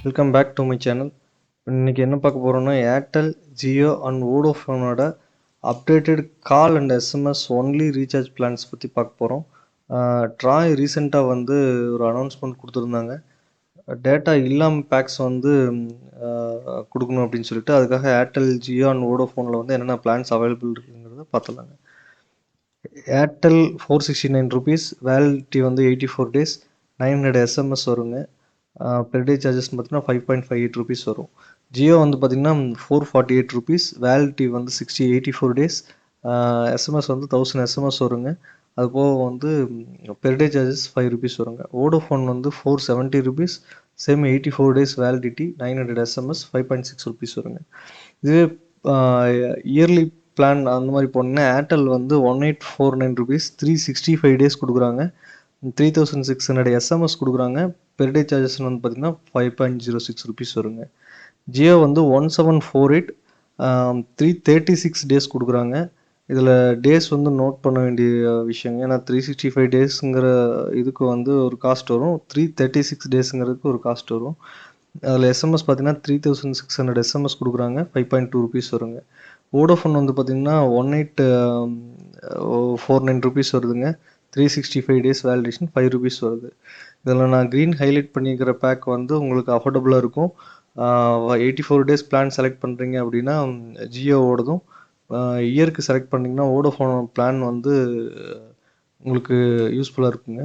Welcome back to my channel. இன்னைக்கு என்ன பார்க்க போகிறோம்னா ஏர்டெல், ஜியோ அண்ட் வோடோஃபோனோட updated call and SMS only recharge plans பற்றி பார்க்க போகிறோம். ட்ராய் ரீசெண்டாக வந்து ஒரு அனௌன்ஸ்மெண்ட் கொடுத்துருந்தாங்க. டேட்டா இல்லாமல் பேக்ஸ் வந்து கொடுக்கணும் அப்படின்னு சொல்லிட்டு அதுக்காக ஏர்டெல், ஜியோ அண்ட் வோடோஃபோனில் வந்து என்னென்ன பிளான்ஸ் அவைலபிள் இருக்குங்கிறத பார்த்துலாங்க. ஏர்டெல் 469 rupees, வேலிடிட்டி வந்து 84 days, 900 எஸ்எம்எஸ் வருங்க. பெர் டே சார்ஜஸ்ன்னு பார்த்தீங்கன்னா 5.58 rupees வரும். ஜியோ வந்து பார்த்தீங்கன்னா 448 rupees, வேலிடிட்டி வந்து 84 days, எஸ்எம்எஸ் வந்து 1000 எஸ்எம்எஸ் வருங்க. அது போக வந்து பெர் டே சார்ஜஸ் 5 rupees வருங்க. வோடோஃபோன் வந்து 470 rupees, same 84 days validity, 900 SMS, 5.6 rupees வருங்க. இதுவே இயர்லி பிளான் அந்த மாதிரி போனீங்கன்னா ஏர்டெல் வந்து 1849 rupees, 365 days கொடுக்குறாங்க, 3600 எஸ்எம்எஸ் கொடுக்குறாங்க. பெர் டே சார்ஜஸ் வந்து பார்த்தீங்கன்னா 5.06 rupees வருங்க. ஜியோ வந்து 1748, 336 days கொடுக்குறாங்க. இதில் டேஸ் வந்து நோட் பண்ண வேண்டிய விஷயங்க. ஏன்னா 365 daysங்கிற இதுக்கு வந்து ஒரு காஸ்ட் வரும், 336 daysங்கிறதுக்கு ஒரு காஸ்ட் வரும். அதில் எஸ்எம்எஸ் பார்த்தீங்கன்னா 3600 எஸ்எம்எஸ் கொடுக்குறாங்க, 5.2 rupees வருங்க. வோடோஃபோன் வந்து பார்த்தீங்கன்னா 1849 rupees வருதுங்க, 365 days வேலிடேஷன், 5 rupees வருது. இதில் நான் க்ரீன் ஹைலைட் பண்ணிக்கிற பேக் வந்து உங்களுக்கு அஃபோர்டபுளாக இருக்கும். 84 days பிளான் செலக்ட் பண்ணுறீங்க அப்படின்னா ஜியோவோடதும், இயருக்கு செலக்ட் பண்ணிங்கன்னா வோடோஃபோன் பிளான் வந்து உங்களுக்கு யூஸ்ஃபுல்லாக இருக்குங்க.